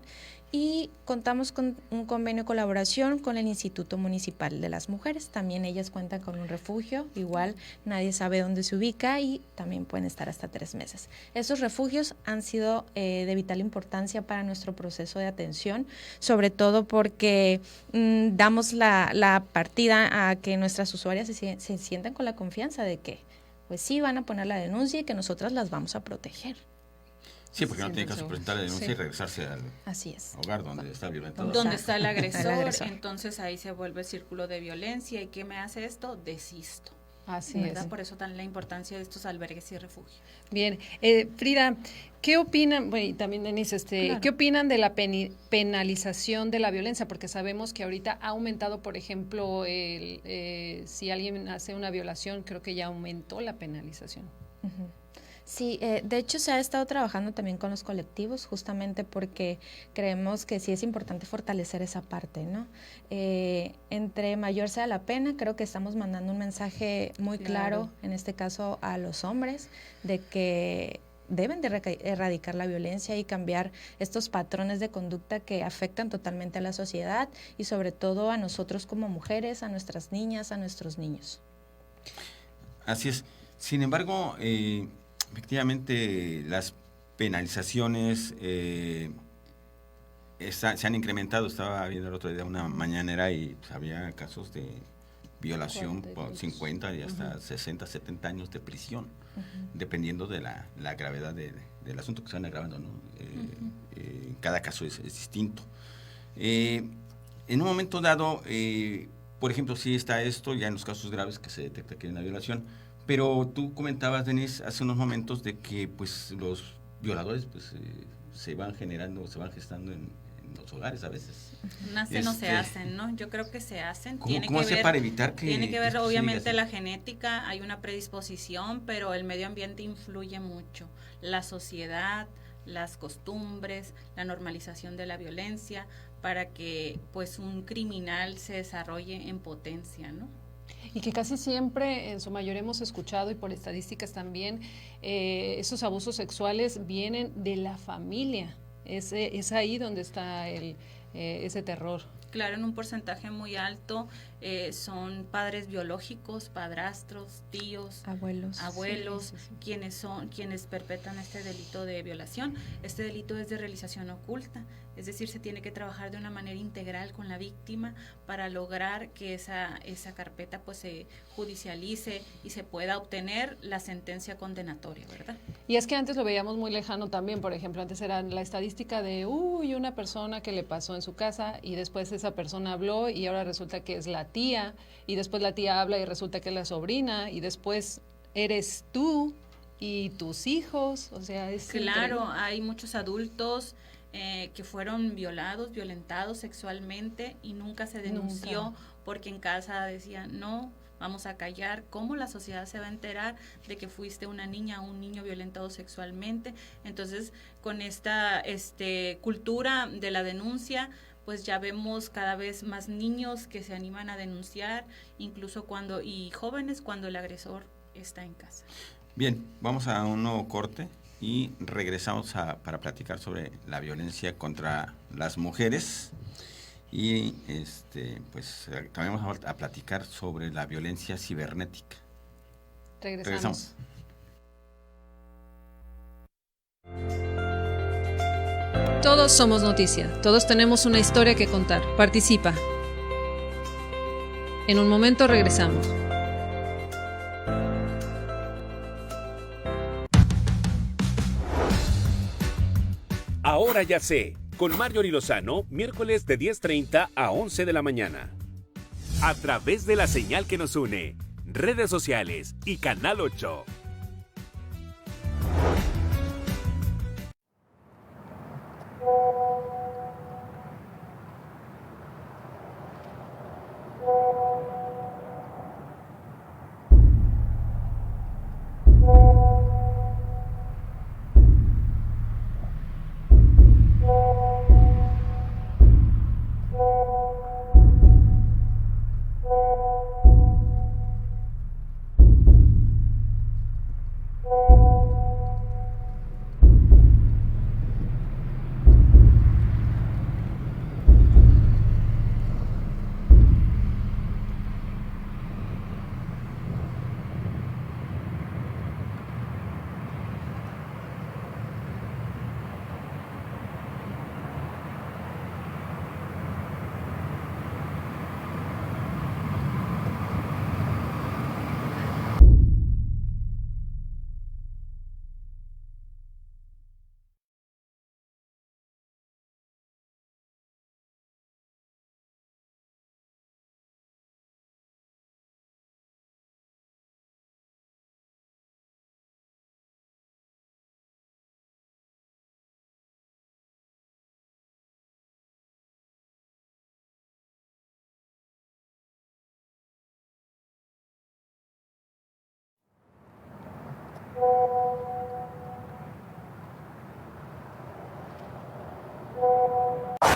Y contamos con un convenio de colaboración con el Instituto Municipal de las Mujeres. También ellas cuentan con un refugio, igual nadie sabe dónde se ubica y también pueden estar hasta 3 meses. Esos refugios han sido de vital importancia para nuestro proceso de atención, sobre todo porque damos la partida a que nuestras usuarias se sientan con la confianza de que pues sí van a poner la denuncia y que nosotras las vamos a proteger. Sí, porque no tiene caso presentar la denuncia y regresarse al hogar donde está violentado. Donde está el agresor, entonces ahí se vuelve el círculo de violencia. ¿Y qué me hace esto? Desisto. Así ¿verdad? es. Por eso tan la importancia de estos albergues y refugios. Bien, Frida, ¿qué opinan, bueno, y también Denise, Claro. ¿qué opinan de la penalización de la violencia? Porque sabemos que ahorita ha aumentado, por ejemplo, si alguien hace una violación, creo que ya aumentó la penalización. Uh-huh. Sí, de hecho se ha estado trabajando también con los colectivos justamente porque creemos que sí es importante fortalecer esa parte, ¿no? Entre mayor sea la pena, creo que estamos mandando un mensaje muy claro, en este caso a los hombres, de que deben de erradicar la violencia y cambiar estos patrones de conducta que afectan totalmente a la sociedad y sobre todo a nosotros como mujeres, a nuestras niñas, a nuestros niños. Así es. Sin embargo, efectivamente, las penalizaciones se han incrementado. Estaba viendo el otro día una mañanera y pues, había casos de violación por 50 y hasta 60, 70 años de prisión, dependiendo de la gravedad del asunto que se van agravando, ¿no? Cada caso es distinto. En un momento dado, por ejemplo, sí está esto, ya en los casos graves que se detecta que hay una violación. Pero tú comentabas, Denise, hace unos momentos de que pues los violadores pues se van generando, se van gestando en los hogares a veces. Nacen o se hacen, ¿no? Yo creo que se hacen. ¿Cómo hacer para evitar que... Tiene que ver, obviamente, la genética, hay una predisposición, pero el medio ambiente influye mucho. La sociedad, las costumbres, la normalización de la violencia, para que pues un criminal se desarrolle en potencia, ¿no? Y que casi siempre, en su mayoría hemos escuchado, y por estadísticas también, esos abusos sexuales vienen de la familia. Es ahí donde está ese terror. Claro, en un porcentaje muy alto son padres biológicos, padrastros, tíos, abuelos, sí. quienes perpetran este delito de violación. Este delito es de realización oculta, es decir, se tiene que trabajar de una manera integral con la víctima para lograr que esa carpeta pues se judicialice y se pueda obtener la sentencia condenatoria, ¿verdad? Y es que antes lo veíamos muy lejano también, por ejemplo, antes era la estadística de una persona que le pasó en su casa y después esa persona habló y ahora resulta que es la tía y después la tía habla y resulta que es la sobrina y después eres tú y tus hijos, o sea, es claro, increíble. Hay muchos adultos que fueron violentados sexualmente y nunca se denunció porque en casa decían no, vamos a callar. ¿Cómo la sociedad se va a enterar de que fuiste una niña o un niño violentado sexualmente? Entonces, con esta cultura de la denuncia, pues ya vemos cada vez más niños que se animan a denunciar, incluso y jóvenes cuando el agresor está en casa. Bien, vamos a un nuevo corte y regresamos para platicar sobre la violencia contra las mujeres y pues también vamos a platicar sobre la violencia cibernética. Regresamos. Todos somos noticia, todos tenemos una historia que contar. Participa. En un momento regresamos. Ahora ya sé, con Marjorie Lozano, miércoles de 10:30 a 11 de la mañana. A través de la señal que nos une, redes sociales y Canal 8.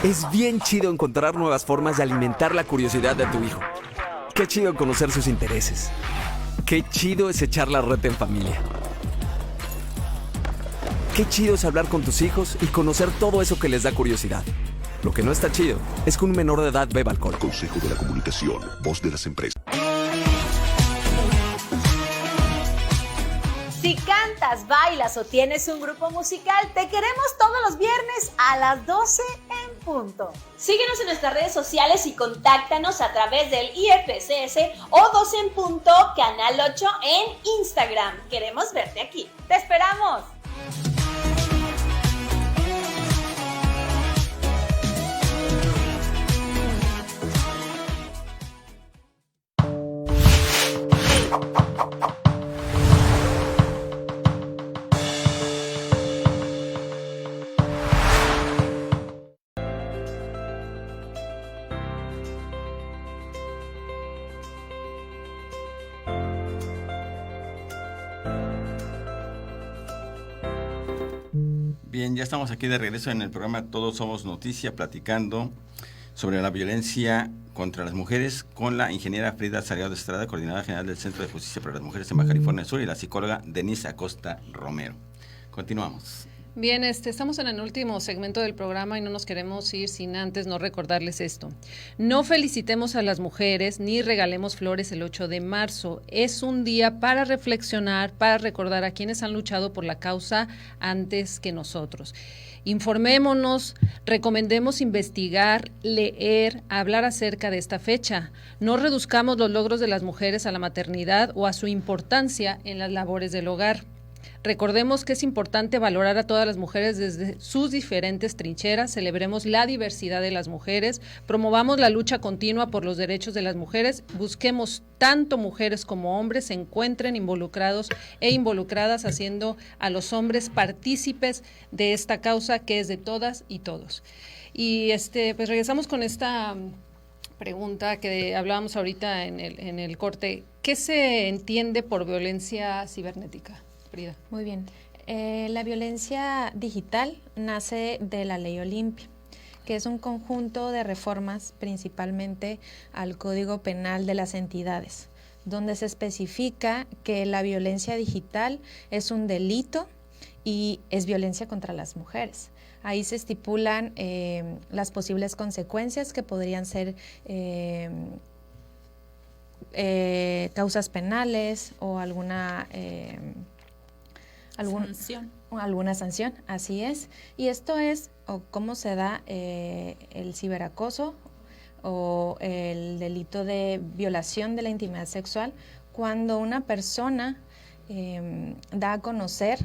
Es bien chido encontrar nuevas formas de alimentar la curiosidad de tu hijo. Qué chido conocer sus intereses. Qué chido es echar la reta en familia. Qué chido es hablar con tus hijos y conocer todo eso que les da curiosidad. Lo que no está chido es que un menor de edad beba alcohol. Consejo de la Comunicación, voz de las empresas. Si cantas, bailas o tienes un grupo musical, te queremos todos los viernes a las 12 en punto. Síguenos en nuestras redes sociales y contáctanos a través del IFCS o 12 en punto, Canal 8 en Instagram. Queremos verte aquí. ¡Te esperamos! Bien, ya estamos aquí de regreso en el programa Todos Somos Noticia, platicando sobre la violencia contra las mujeres con la ingeniera Frida Salgado Estrada, coordinadora general del Centro de Justicia para las Mujeres en Baja California Sur, y la psicóloga Denise Acosta Romero. Continuamos. Bien, estamos en el último segmento del programa y no nos queremos ir sin antes no recordarles esto. No felicitemos a las mujeres ni regalemos flores el 8 de marzo. Es un día para reflexionar, para recordar a quienes han luchado por la causa antes que nosotros. Informémonos, recomendemos investigar, leer, hablar acerca de esta fecha. No reduzcamos los logros de las mujeres a la maternidad o a su importancia en las labores del hogar. Recordemos que es importante valorar a todas las mujeres desde sus diferentes trincheras, celebremos la diversidad de las mujeres, promovamos la lucha continua por los derechos de las mujeres, busquemos tanto mujeres como hombres se encuentren involucrados e involucradas, haciendo a los hombres partícipes de esta causa que es de todas y todos. Y pues regresamos con esta pregunta que hablábamos ahorita en el corte. ¿Qué se entiende por violencia cibernética? Frida. Muy bien. La violencia digital nace de la Ley Olimpia, que es un conjunto de reformas principalmente al Código Penal de las entidades, donde se especifica que la violencia digital es un delito y es violencia contra las mujeres. Ahí se estipulan las posibles consecuencias que podrían ser causas penales o alguna sanción, así es. Y esto es cómo se da el ciberacoso o el delito de violación de la intimidad sexual cuando una persona da a conocer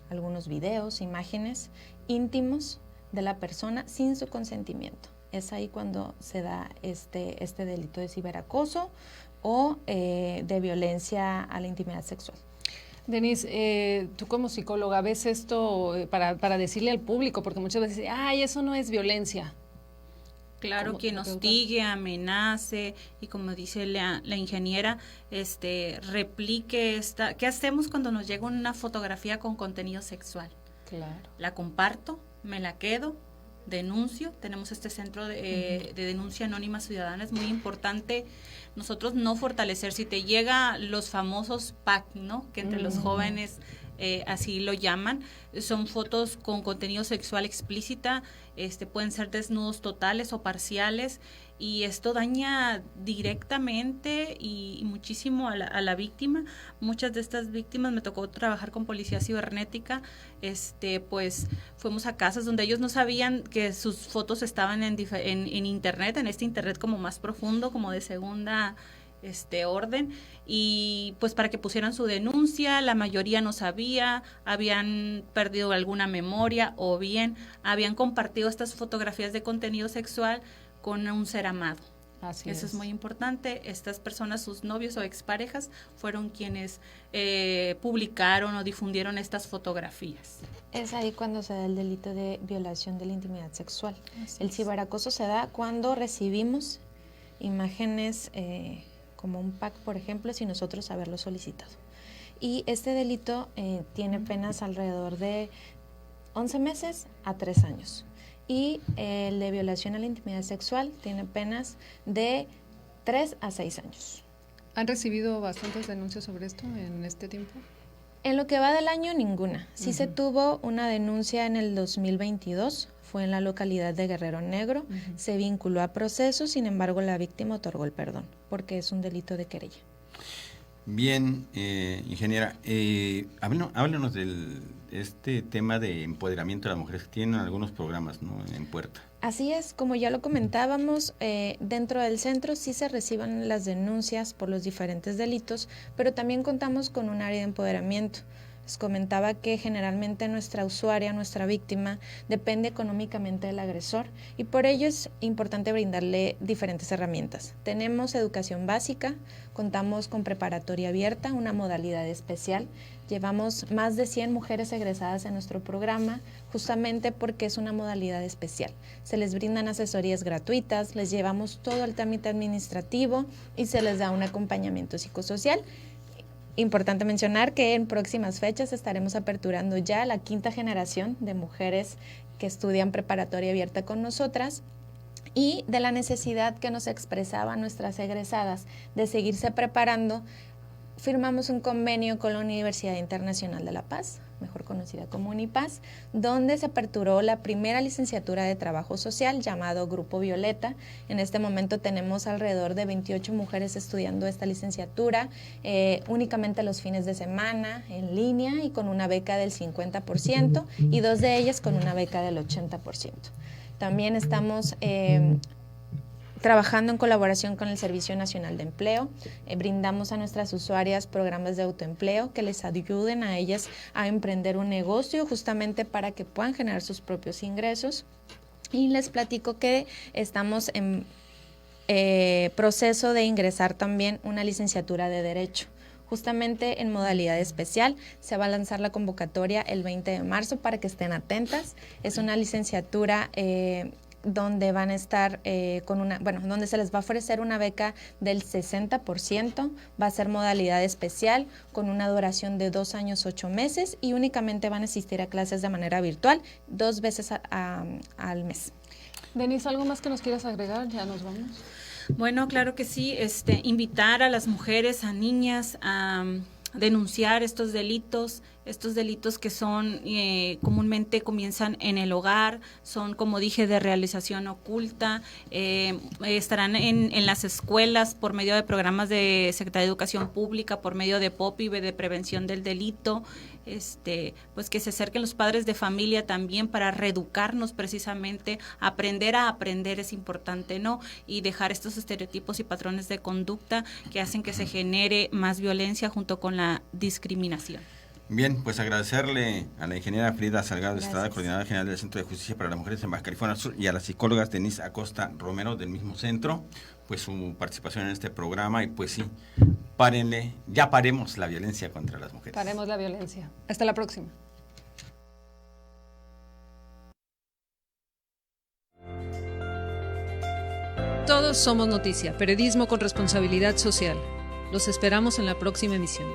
algunos videos, imágenes íntimos de la persona sin su consentimiento. Es ahí cuando se da este delito de ciberacoso o de violencia a la intimidad sexual. Denise, tú como psicóloga, ¿ves esto para decirle al público? Porque muchas veces dicen, ¡ay, eso no es violencia! Claro, quien hostigue, amenace y como dice la ingeniera, replique ¿qué hacemos cuando nos llega una fotografía con contenido sexual? Claro. La comparto, me la quedo, denuncio. Tenemos este centro de denuncia anónima ciudadana, es muy importante nosotros no fortalecer. Si te llega los famosos pack, ¿no? Que entre los jóvenes así lo llaman, son fotos con contenido sexual explícita, pueden ser desnudos totales o parciales, y esto daña directamente y muchísimo a la víctima. Muchas de estas víctimas, me tocó trabajar con policía cibernética, pues fuimos a casas donde ellos no sabían que sus fotos estaban en internet, en este internet como más profundo, como de segunda orden, y pues para que pusieran su denuncia. La mayoría no sabía, habían perdido alguna memoria o bien habían compartido estas fotografías de contenido sexual con un ser amado. Eso es muy importante. Estas personas, sus novios o exparejas, fueron quienes publicaron o difundieron estas fotografías. Es ahí cuando se da el delito de violación de la intimidad sexual. El ciberacoso se da cuando recibimos imágenes como un pack, por ejemplo, sin nosotros haberlo solicitado. Y este delito tiene penas alrededor de 11 meses a 3 años. y el de violación a la intimidad sexual tiene penas de 3 a 6 años. ¿Han recibido bastantes denuncias sobre esto en este tiempo? En lo que va del año, ninguna. Sí se tuvo una denuncia en el 2022, fue en la localidad de Guerrero Negro, se vinculó a proceso, sin embargo la víctima otorgó el perdón, porque es un delito de querella. Bien, ingeniera, háblenos del este tema de empoderamiento de las mujeres, que tienen algunos programas, ¿no?, en puerta. Así es, como ya lo comentábamos, dentro del centro sí se reciben las denuncias por los diferentes delitos, pero también contamos con un área de empoderamiento. Les comentaba que generalmente nuestra usuaria, nuestra víctima, depende económicamente del agresor y por ello es importante brindarle diferentes herramientas. Tenemos educación básica, contamos con preparatoria abierta, una modalidad especial. Llevamos más de 100 mujeres egresadas en nuestro programa, justamente porque es una modalidad especial. Se les brindan asesorías gratuitas, les llevamos todo el trámite administrativo y se les da un acompañamiento psicosocial. Importante mencionar que en próximas fechas estaremos aperturando ya la 5ª generación de mujeres que estudian preparatoria abierta con nosotras y de la necesidad que nos expresaban nuestras egresadas de seguirse preparando. Firmamos un convenio con la Universidad Internacional de La Paz, mejor conocida como Unipaz, donde se aperturó la primera licenciatura de Trabajo Social llamado Grupo Violeta. En este momento tenemos alrededor de 28 mujeres estudiando esta licenciatura, únicamente los fines de semana, en línea y con una beca del 50% y 2 de ellas con una beca del 80%. También estamos trabajando en colaboración con el Servicio Nacional de Empleo, brindamos a nuestras usuarias programas de autoempleo que les ayuden a ellas a emprender un negocio justamente para que puedan generar sus propios ingresos. Y les platico que estamos en proceso de ingresar también una licenciatura de Derecho. Justamente en modalidad especial se va a lanzar la convocatoria el 20 de marzo para que estén atentas. Es una licenciatura donde van a estar donde se les va a ofrecer una beca del 60%, va a ser modalidad especial con una duración de 2 años 8 meses y únicamente van a asistir a clases de manera virtual 2 veces al mes. Denise, ¿algo más que nos quieras agregar? Ya nos vamos. Bueno, claro que sí, invitar a las mujeres, a niñas a denunciar estos delitos que son comúnmente comienzan en el hogar, son, como dije, de realización oculta, estarán en las escuelas por medio de programas de Secretaría de Educación Pública, por medio de POPI, de prevención del delito, pues que se acerquen los padres de familia también para reeducarnos precisamente, aprender a aprender es importante, ¿no? Y dejar estos estereotipos y patrones de conducta que hacen que se genere más violencia junto con la discriminación. Bien, pues agradecerle a la ingeniera Frida Salgado Estrada, coordinadora general del Centro de Justicia para las Mujeres en Baja California Sur, y a las psicólogas Denise Acosta Romero del mismo centro, pues su participación en este programa. Y pues sí, ya paremos la violencia contra las mujeres. Paremos la violencia. Hasta la próxima. Todos somos noticia, periodismo con responsabilidad social. Los esperamos en la próxima emisión.